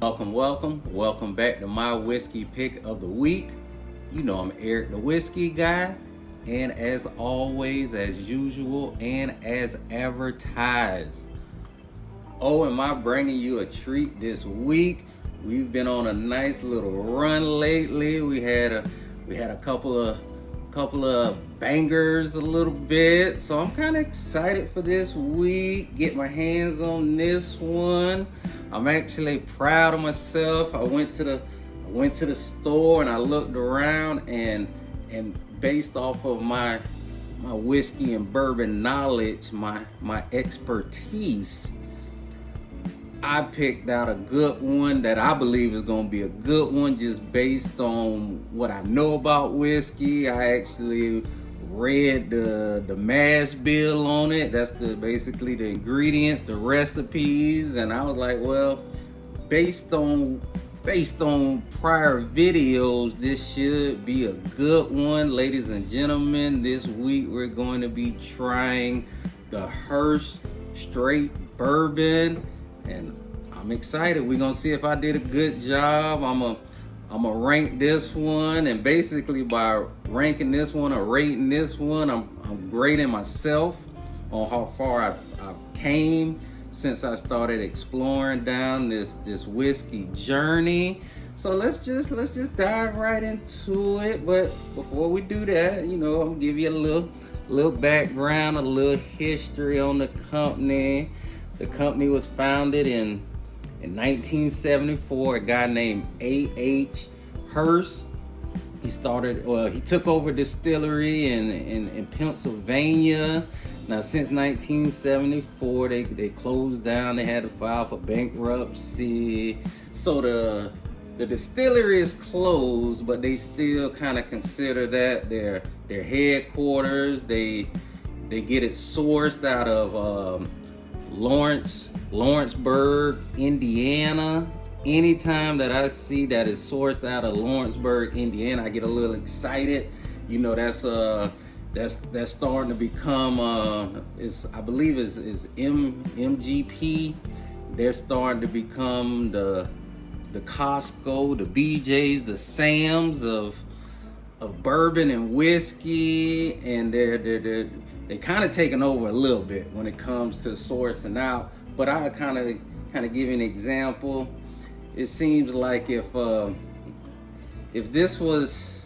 Welcome back to my whiskey pick of the week. You know I'm Eric the Whiskey Guy, and as always, as usual, and as advertised. Oh, am I bringing you a treat this week? We've been on a nice little run lately. We had a couple of bangers a little bit, so I'm kind of excited for this week. Get my hands on this one. I'm actually proud of myself. I went to the store and I looked around and based off of my whiskey and bourbon knowledge, my expertise, I picked out a good one that I believe is going to be a good one just based on what I know about whiskey. I actually read the mash bill on it. That's basically the ingredients, the recipes, and I was like, well, based on prior videos, this should be a good one. Ladies and gentlemen, this week we're going to be trying the Hirsch straight bourbon, and I'm excited. We're gonna see if I did a good job. I'm gonna rank this one, and basically by ranking this one or rating this one, I'm grading myself on how far I've came since I started exploring down this whiskey journey. So let's just dive right into it. But before we do that, I'm gonna give you a little background, a little history on the company. The company was founded in 1974, a guy named A.H. Hirsch. He took over distillery in Pennsylvania. Now, since 1974, they closed down. They had to file for bankruptcy. So the distillery is closed, but they still kind of consider that their headquarters. They get it sourced out of Lawrenceburg, Indiana. Anytime that I see that it's sourced out of Lawrenceburg, Indiana, I get a little excited. That's starting to become I believe is MGP. They're starting to become the Costco, the BJ's, the Sam's of bourbon and whiskey, and they're kind of taking over a little bit when it comes to sourcing out. But I kind of give you an example. It seems like if this was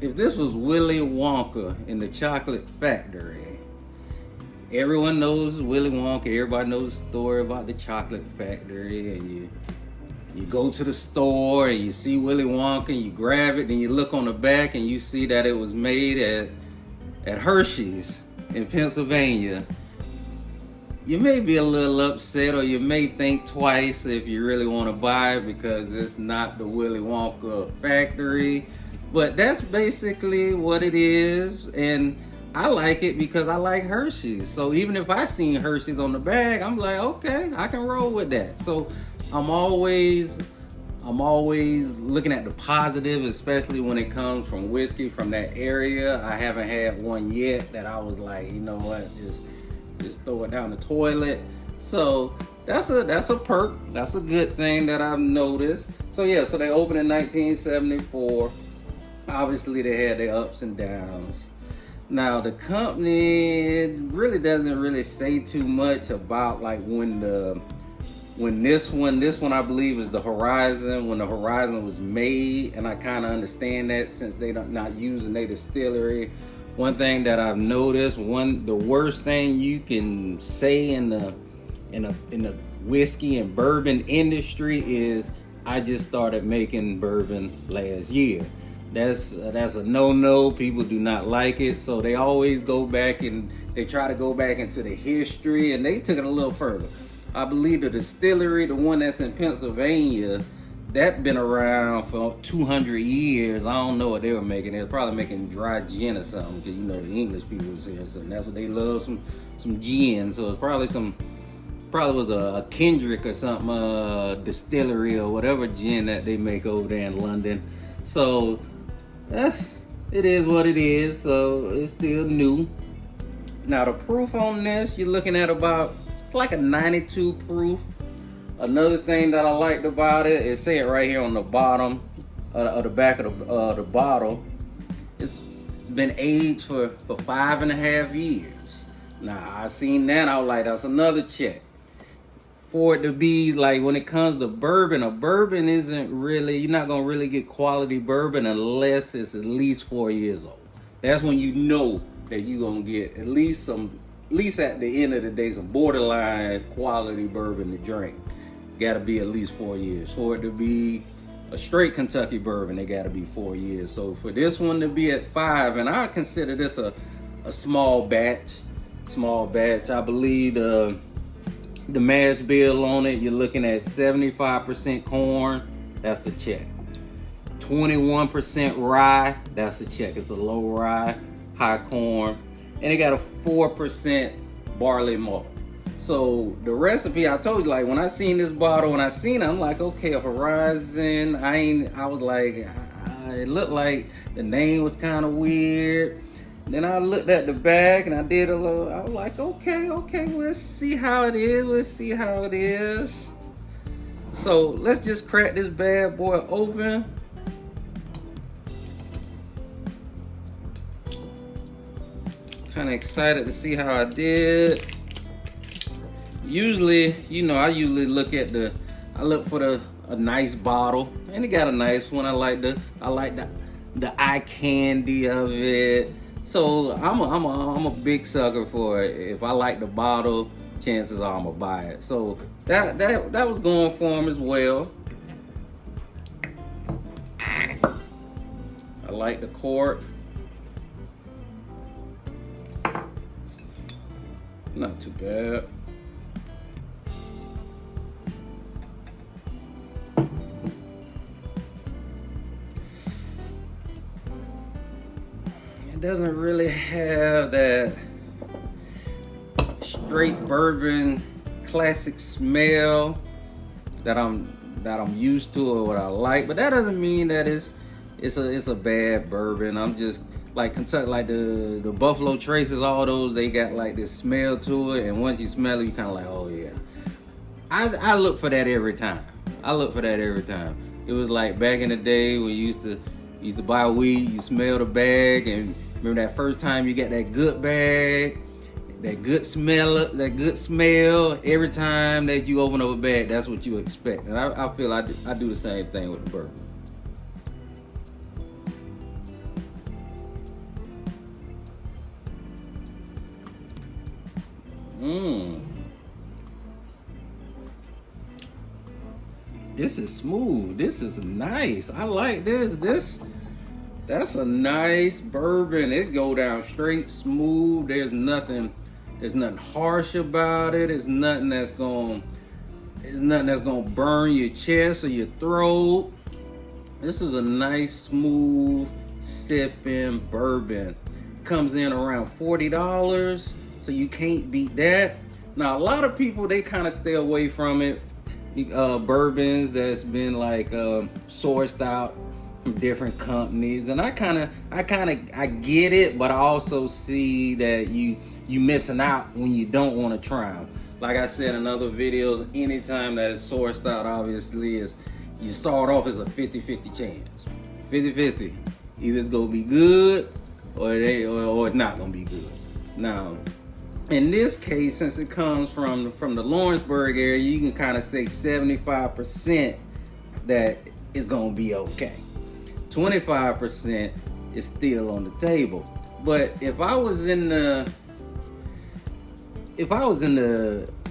Willy Wonka in the chocolate factory, everyone knows Willy Wonka. Everybody knows the story about the chocolate factory, and you go to the store and you see Willy Wonka and you grab it, and you look on the back and you see that it was made at Hershey's in Pennsylvania. You may be a little upset, or you may think twice if you really want to buy it because it's not the Willy Wonka factory. But that's basically what it is, and I like it because I like Hershey's. So even if I seen Hershey's on the bag, I'm like, okay, I can roll with that. So I'm always looking at the positive, especially when it comes from whiskey from that area. I haven't had one yet that I was like, you know what, just throw it down the toilet. So that's a perk. That's a good thing that I've noticed. So yeah, so they opened in 1974. Obviously they had their ups and downs. Now the company really doesn't really say too much about like when this one I believe is the Horizon, when the Horizon was made, and I kind of understand that since they're not using their distillery. One thing that I've noticed, the worst thing you can say in the whiskey and bourbon industry is, I just started making bourbon last year. That's a no-no. People do not like it, so they always go back and they try to go back into the history, and they took it a little further. I believe the distillery, the one that's in Pennsylvania, that been around for 200 years. I don't know what they were making. They were probably making dry gin or something, because the English people was here, so that's what they love, some gin. So it's probably was a Kendrick or something, distillery or whatever gin that they make over there in London. So it is what it is. So it's still new. Now the proof on this, you're looking at about like a 92 proof. Another thing that I liked about it is saying right here on the bottom of the back of the bottle, it's been aged for 5.5 years. Now I seen that, I was like, that's another check. For it to be like, when it comes to bourbon, a bourbon isn't really, you're not gonna really get quality bourbon unless it's at least 4 years old. That's when you know that you're gonna get at least at the end of the day, some borderline quality bourbon to drink. Gotta be at least 4 years. For it to be a straight Kentucky bourbon, it gotta be 4 years. So for this one to be at 5, and I consider this a small batch. I believe the mash bill on it, you're looking at 75% corn, that's a check. 21% rye, that's a check. It's a low rye, high corn. And it got a 4% barley malt. So the recipe, I told you, like when I seen this bottle, when I seen it, I'm like, okay, a Horizon. I was like, it looked like the name was kind of weird. Then I looked at the back and I did a little, I was like, okay, let's see how it is. So let's just crack this bad boy open. Kind of excited to see how I did. Usually, I usually look for a nice bottle, and it got a nice one. I like the eye candy of it. So I'm a big sucker for it. If I like the bottle, chances are I'm gonna buy it. So that was going for him as well. I like the cork. Not too bad. It doesn't really have that straight bourbon classic smell that I'm used to or what I like, but that doesn't mean that it's a bad bourbon. I'm just like Kentucky, like the Buffalo Traces, all those, they got like this smell to it, and once you smell it, you kind of like, oh yeah. I look for that every time. It was like back in the day when you used to buy weed, you smell the bag, and remember that first time you got that good bag, that good smell. Every time that you open up a bag, that's what you expect. And I feel I do the same thing with the bourbon. This is smooth. This is nice. I like this. That's a nice bourbon. It go down straight, smooth. There's nothing harsh about it. There's nothing that's gonna burn your chest or your throat. This is a nice, smooth sipping bourbon. Comes in around $40, so you can't beat that. Now, a lot of people, they kind of stay away from it. Bourbons that's been like sourced out from different companies, and I get it, but I also see that you missing out when you don't want to try them. Like I said in other videos, anytime that is sourced out, obviously is you start off as a 50-50 chance. 50-50. Either it's gonna be good or it's not gonna be good. Now, in this case, since it comes from the Lawrenceburg area, you can kind of say 75% that it's gonna be okay. 25% is still on the table. But if I was in the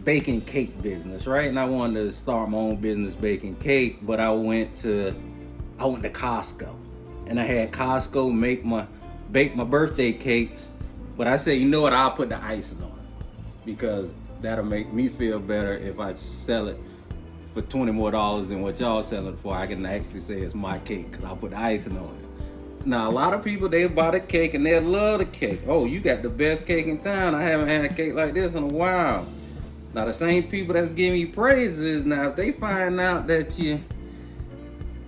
baking cake business, right, and I wanted to start my own business baking cake, but I went to Costco, and I had Costco bake my birthday cakes. But I said, you know what, I'll put the icing on it, because that'll make me feel better if I sell it for $20 more than what y'all selling it for. I can actually say it's my cake because I'll put the icing on it. Now, a lot of people, they buy the cake and they love the cake. Oh, you got the best cake in town. I haven't had a cake like this in a while. Now, the same people that's giving you praises, now, if they find out that you're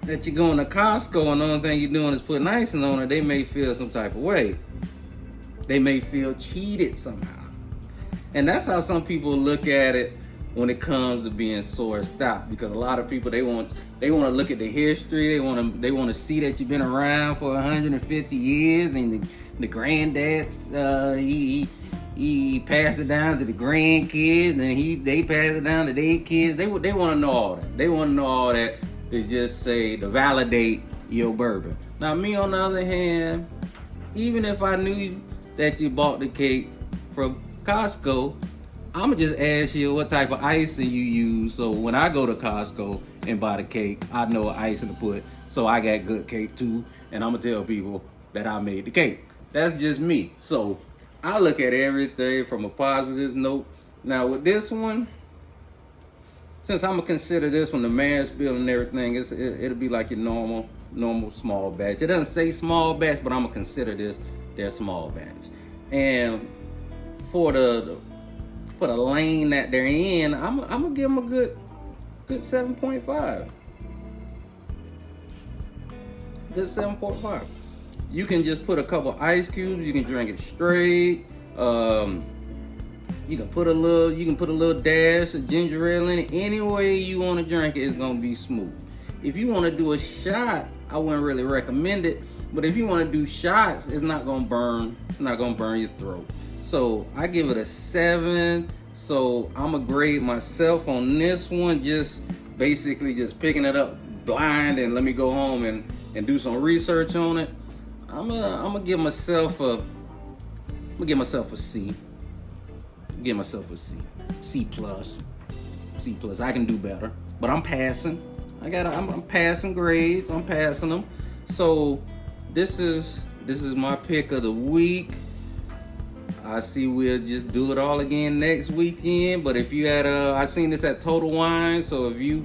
going to Costco and the only thing you're doing is putting icing on it, they may feel some type of way. They may feel cheated somehow. And that's how some people look at it when it comes to being sourced stout, because a lot of people they want to look at the history. They want to see that you've been around for 150 years, and the granddad he passed it down to the grandkids, and they passed it down to their kids. They want to know all that. They want to know all that to just say to validate your bourbon. Now me on the other hand, even if I knew that you bought the cake from Costco, I'ma just ask you what type of icing you use, so when I go to Costco and buy the cake, I know what icing to put, so I got good cake too, and I'ma tell people that I made the cake. That's just me. So I look at everything from a positive note. Now with this one, since I'm gonna consider this one the mash bill and everything, it'll be like your normal small batch. It doesn't say small batch, but I'm gonna consider this their small batch. And for the lane that they're in, I'm gonna give them a good 7.5. Good 7.5. You can just put a couple ice cubes. You can drink it straight. You can put a little dash of ginger ale in it. Any way you want to drink it, it's gonna be smooth. If you want to do a shot, I wouldn't really recommend it. But if you want to do shots, it's not gonna burn. It's not gonna burn your throat. So I give it a 7. So I'm gonna grade myself on this one, just basically just picking it up blind, and let me go home and do some research on it. I'm gonna give myself a C. Give myself a C. C plus. C plus. I can do better, but I'm passing. I'm passing grades. I'm passing them. So this is my pick of the week. I see we'll just do it all again next weekend. But if you had I seen this at Total Wine, so if you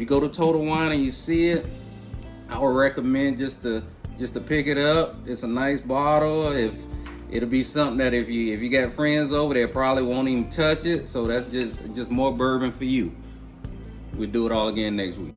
go to Total Wine and you see it, I would recommend just to pick it up. It's a nice bottle. If it'll be something that if you got friends over, they probably won't even touch it. So that's just more bourbon for you. We'll do it all again next week.